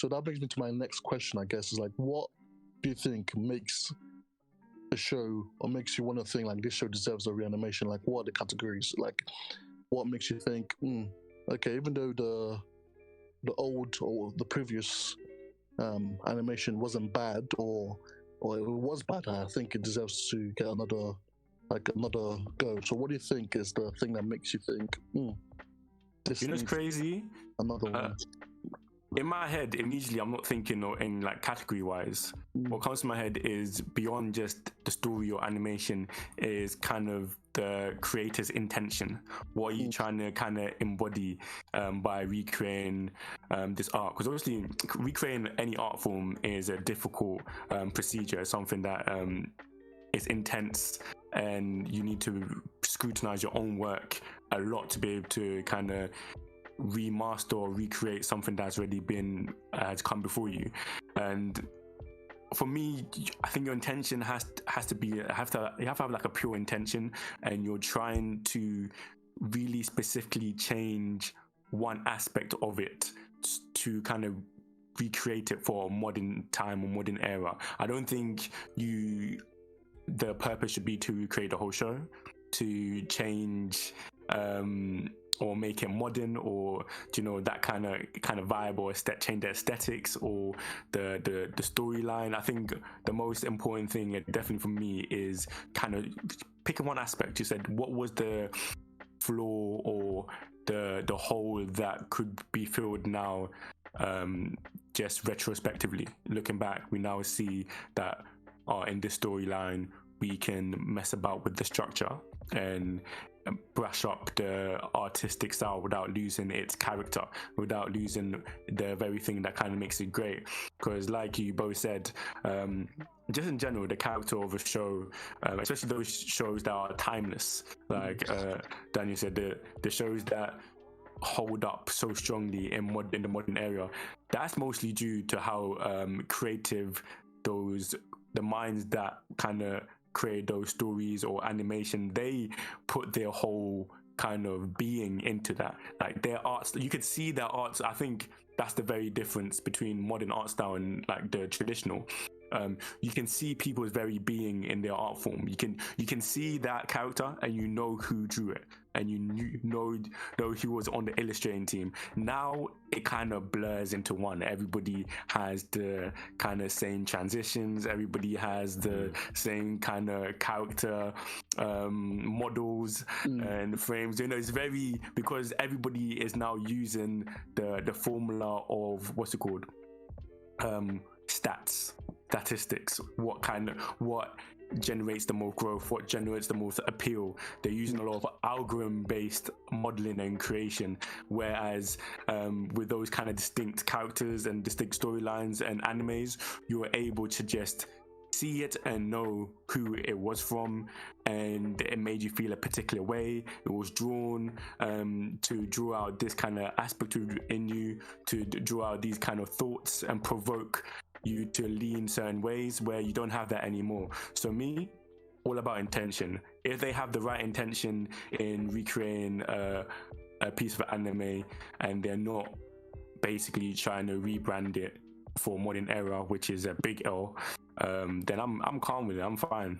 So that brings me to my next question, I guess, is like, what do you think makes a show, or makes you want to think like this show deserves a reanimation? Like, what are the categories? Like, what makes you think, okay, even though the old or the previous animation wasn't bad, or it was bad, I think it deserves to get another go. So what do you think is the thing that makes you think, this it's crazy? Another one. In my head, immediately, I'm not thinking in like category wise. What comes to my head is beyond just the story or animation, is kind of the creator's intention. What are you trying to kind of embody by recreating this art? Because obviously, recreating any art form is a difficult procedure. Something that is intense, and you need to scrutinize your own work a lot to be able to kind of remaster or recreate something that's already been has come before you. And for me, I think your intention has to be you have to have like a pure intention, and you're trying to really specifically change one aspect of it to kind of recreate it for a modern time or modern era. I don't think the purpose should be to recreate the whole show, to change or make it modern, or that kind of vibe, or change the aesthetics or the storyline. I think the most important thing, definitely for me, is kind of picking one aspect. You said, what was the flaw or the hole that could be filled now? Just retrospectively looking back, we now see that in this storyline we can mess about with the structure and brush up the artistic style without losing its character, without losing the very thing that kind of makes it great. Because like you both said, just in general, the character of a show, especially those shows that are timeless, like Daniel said, the shows that hold up so strongly in the modern era, that's mostly due to how creative the minds that kind of create those stories or animation, they put their whole kind of being into that. Like their arts, you could see their arts. I think that's the very difference between modern art style and like the traditional. You can see people's very being in their art form. You can see that character, and you know who drew it, and you know who was on the illustrating team. Now it kind of blurs into one. Everybody has the kind of same transitions. Everybody has the same kind of character models and frames. It's very, because everybody is now using the formula of what's it called? Statistics. What generates the most growth, what generates the most appeal. They're using a lot of algorithm-based modeling and creation, whereas with those kind of distinct characters and distinct storylines and animes, you were able to just see it and know who it was from, and it made you feel a particular way. It was drawn to draw out this kind of aspect in you, to draw out these kind of thoughts and provoke you to lean certain ways, where you don't have that anymore. So me, all about intention. If they have the right intention in recreating a piece of anime, and they're not basically trying to rebrand it for modern era, which is a big L, then I'm calm with it. I'm fine.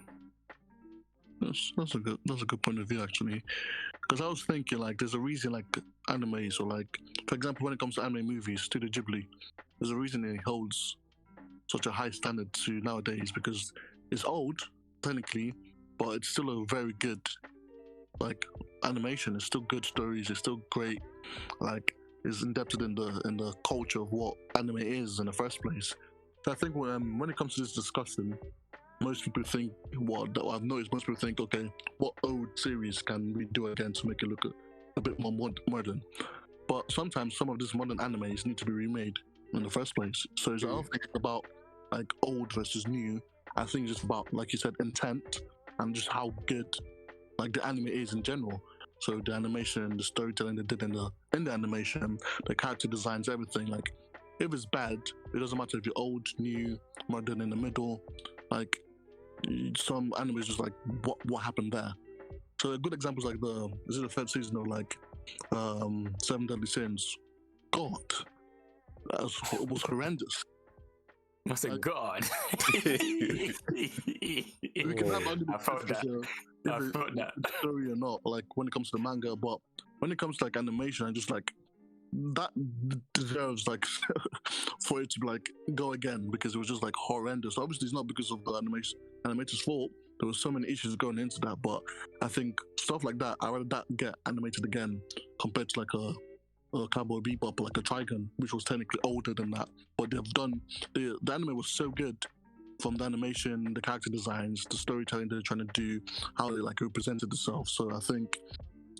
That's a good point of view, actually. Because I was thinking, like, there's a reason, like, animes, or like, for example, when it comes to anime movies, Studio Ghibli, there's a reason it holds such a high standard to nowadays, because it's old technically, but it's still a very good, like, animation. It's still good stories. It's still great. Like, it's indebted in the culture of what anime is in the first place. So I think when it comes to this discussion, most people think, what I've noticed, most people think, okay, what old series can we do again to make it look a bit more modern? But sometimes some of these modern animes need to be remade in the first place. So it's not think about like old versus new. I think it's just about, like you said, intent, and just how good like the anime is in general. So the animation, the storytelling they did in the animation, the character designs, everything. Like, if it's bad, it doesn't matter if you're old, new, modern, in the middle. Like, some animes just like, what happened there? So a good example is like the third season of like Seven Deadly Sins. God, it was horrendous. I said, God. We can have I felt that. I felt that. Story or not, like when it comes to the manga, but when it comes to like animation, I just like that deserves like for it to like go again because it was just like horrendous. Obviously, it's not because of the animator's fault. There was so many issues going into that, but I think stuff like that, I'd rather that get animated again compared to like a Cowboy Bebop, like a Trigun, which was technically older than that. But they've done the anime was so good from the animation, the character designs, the storytelling they're trying to do, how they like represented itself. So I think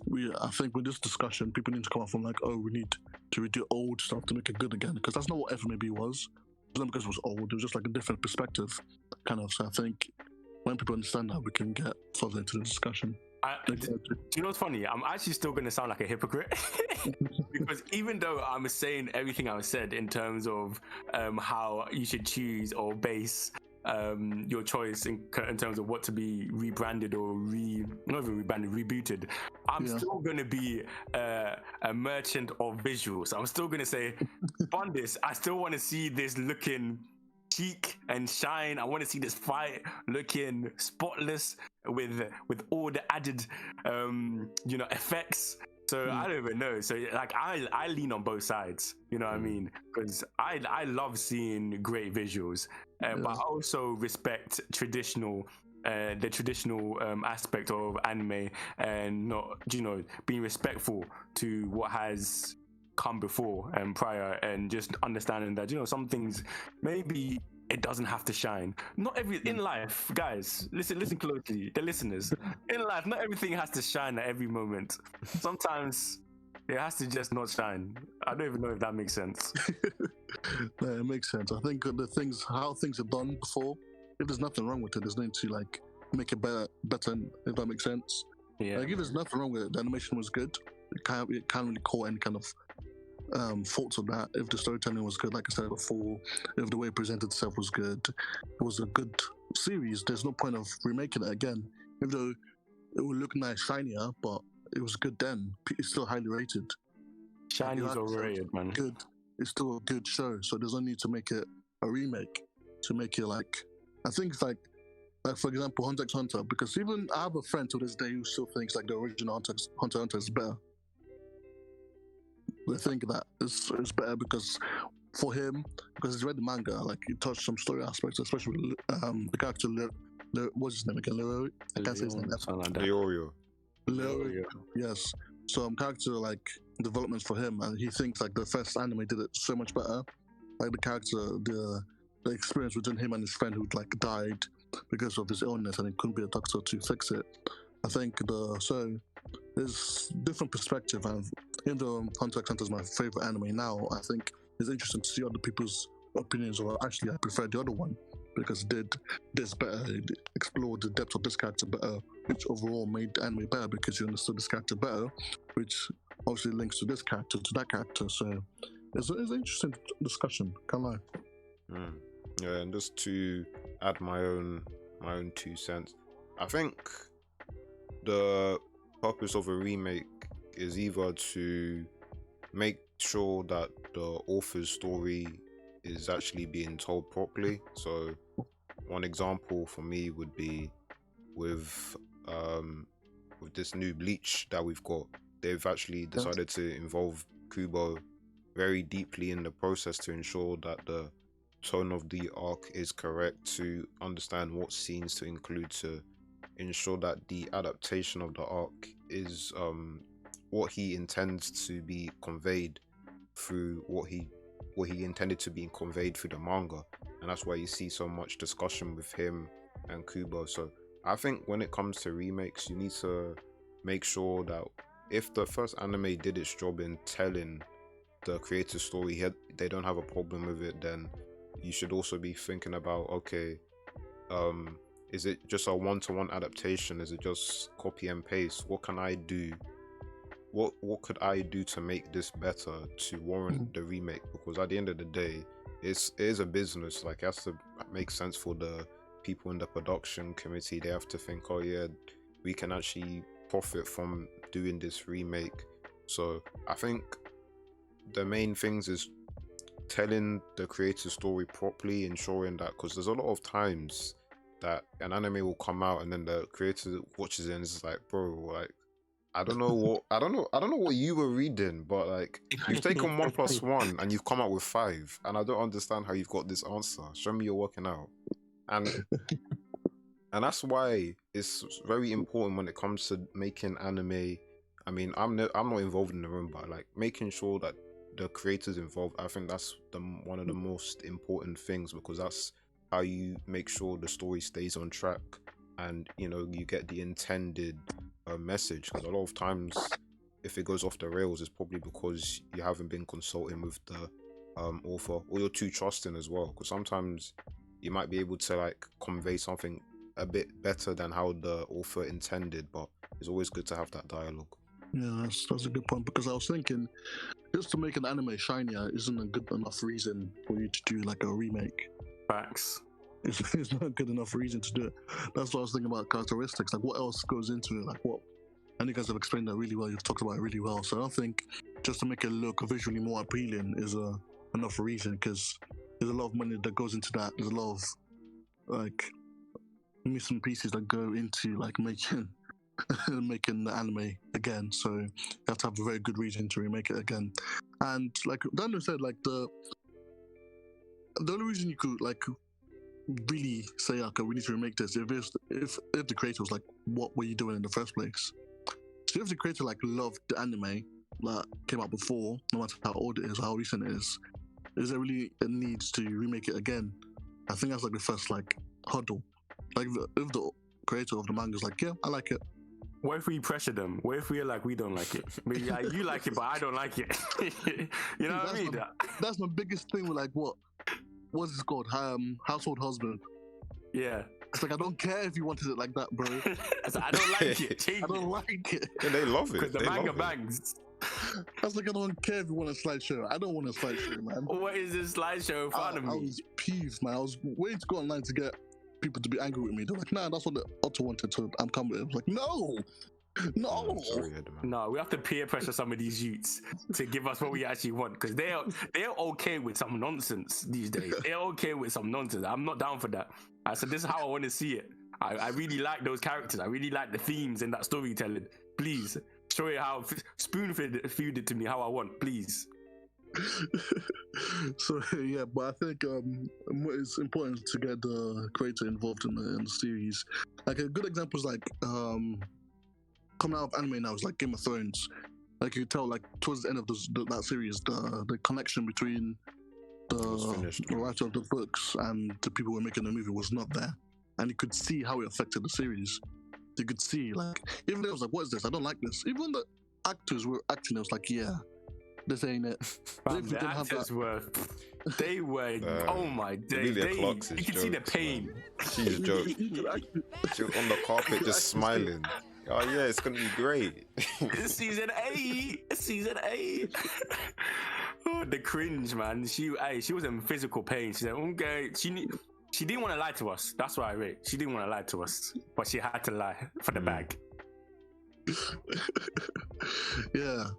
with this discussion, people need to come up from like, oh, we need to redo old stuff to make it good again, because that's not what FMAB was. It wasn't because it was old. It was just like a different perspective, kind of. So I think when people understand that, we can get further into the discussion. Do you know what's funny? I'm actually still going to sound like a hypocrite because even though I'm saying everything I said in terms of how you should choose or base your choice in terms of what to be rebranded or not even rebranded, rebooted, I'm still going to be a merchant of visuals. I'm still going to say, fund this. I still want to see this looking cheek and shine. I want to see this fight looking spotless with all the added effects. So I don't even know. So like I lean on both sides, you know what I mean? Because I love seeing great visuals, but I also respect the traditional aspect of anime, and not being respectful to what has come before and prior, and just understanding that some things maybe it doesn't have to shine. Not in life, guys, listen closely, the listeners. In life, not everything has to shine at every moment. Sometimes it has to just not shine. I don't even know if that makes sense. No, it makes sense. I think how things are done before, if there's nothing wrong with it, there's no need to like make it better, if that makes sense. Yeah. Like if there's nothing wrong with it, the animation was good. It can't really call any kind of faults of that. If the storytelling was good, like I said before, if the way it presented itself was good, it was a good series. There's no point of remaking it again. Even though it would look nice, shinier, but it was good then. It's still highly rated. Shiny's overrated, man. Good. It's still a good show, so there's no need to make it a remake. To make it like, I think it's like for example, Hunter x Hunter. Because even I have a friend to this day who still thinks like the original Hunter x Hunter is better. They think that it's better because for him, because he's read the manga, like he touched some story aspects, especially with the character. What's his name again? Leroy. I can't say his name. Leroy. Yes. So character like developments for him, and he thinks like the first anime did it so much better. Like the character, the experience between him and his friend who like died because of his illness, and he couldn't be a doctor to fix it. I think there's different perspective, and even though Hunter x Hunter is my favorite anime now, I think it's interesting to see other people's opinions. Or actually, I prefer the other one because it did this better. It explored the depth of this character better, which overall made the anime better because you understood this character better, which obviously links to this character, to that character. So it's an interesting discussion. Can't lie. Yeah, and just to add my own 2 cents, I think the purpose of a remake is either to make sure that the author's story is actually being told properly. So one example for me would be with this new Bleach that we've got. They've actually decided to involve Kubo very deeply in the process to ensure that the tone of the arc is correct, to understand what scenes to include, to ensure that the adaptation of the arc is what he intends to be conveyed through what he intended to be conveyed through the manga. And that's why you see so much discussion with him and Kubo. So I think when it comes to remakes, you need to make sure that if the first anime did its job in telling the creator's story, they don't have a problem with it, then you should also be thinking about, okay, is it just a one-to-one adaptation? Is it just copy and paste? What can I do? What could I do to make this better to warrant the remake? Because at the end of the day, it is a business. Like, it has to make sense for the people in the production committee. They have to think, oh yeah, we can actually profit from doing this remake. So I think the main things is telling the creator story properly, ensuring that, because there's a lot of times that an anime will come out and then the creator watches it and it's like, bro, like I don't know what you were reading, but like you've taken 1+1 and you've come out with 5, and I don't understand how you've got this answer. Show me you're working out, and that's why it's very important when it comes to making anime. I mean, I'm not involved in the room, but like making sure that the creators involved, I think that's one of the most important things, because that's how you make sure the story stays on track and you get the intended message. Because a lot of times if it goes off the rails, it's probably because you haven't been consulting with the author, or you're too trusting as well, because sometimes you might be able to like convey something a bit better than how the author intended, but it's always good to have that dialogue. Yeah, that's a good point, because I was thinking just to make an anime shinier isn't a good enough reason for you to do like a remake. Facts. It's not a good enough reason to do it. That's what I was thinking about characteristics. Like, what else goes into it? Like, what? And you guys have explained that really well. You've talked about it really well. So I don't think just to make it look visually more appealing is enough reason, because there's a lot of money that goes into that. There's a lot of like missing pieces that go into like making the anime again. So you have to have a very good reason to remake it again. And like Daniel said, like the only reason you could like really say, okay, we need to remake this, if the creator was like, what were you doing in the first place? So if the creator like loved the anime that came out before, no matter how old it is, how recent it is there really a need to remake it again? I think that's like the first like hurdle. Like if the creator of the manga is like, yeah, I like it. What if we pressure them? What if we're like, we don't like it? Maybe like, you like it, but I don't like it. You know what I mean? That's my biggest thing with like what's this called? Household Husband. Yeah. It's like, I don't care if you wanted it like that, bro. I don't like it. Change I don't like it. Yeah, they love it. Because the manga bangs. That's like, I don't care if you want a slideshow. I don't want a slideshow, man. What is this slideshow in front of me? I was peeved, man. I was waiting to go online to get people to be angry with me. They're like, nah, that's what the author wanted, so I'm coming with it. I was like, no. No, we have to peer pressure some of these youths to give us what we actually want, because they're okay with some nonsense these days. They're okay with some nonsense. I'm not down for that. I said, this is how I want to see it. I really like those characters. I really like the themes and that storytelling. Please show it how spoon-fed it to me how I want, please. So yeah, but I think it's important to get the creator involved in the series. Like a good example is like coming out of anime now is like Game of Thrones. Like you tell, like towards the end of that series, the connection between the writer of the books and the people who were making the movie was not there, and you could see how it affected the series. You could see, like, even though it was like, what is this? I don't like this. Even the actors were acting, it was like, yeah, this ain't it. The actors were oh my days. You can see the pain. She's a joke. She was on the carpet just smiling. Oh yeah, it's gonna be great. It's season 8. Oh, the cringe, man. She was in physical pain. She said, okay, she didn't want to lie to us. That's what I read. She didn't want to lie to us, but she had to lie for the bag. Yeah.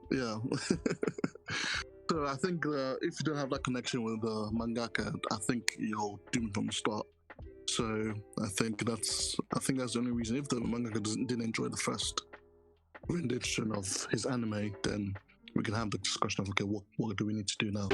So I think if you don't have that connection with the mangaka, I think you're doomed from the start. So I think that's the only reason. If the mangaka didn't enjoy the first rendition of his anime, then we can have the discussion of, okay, what do we need to do now?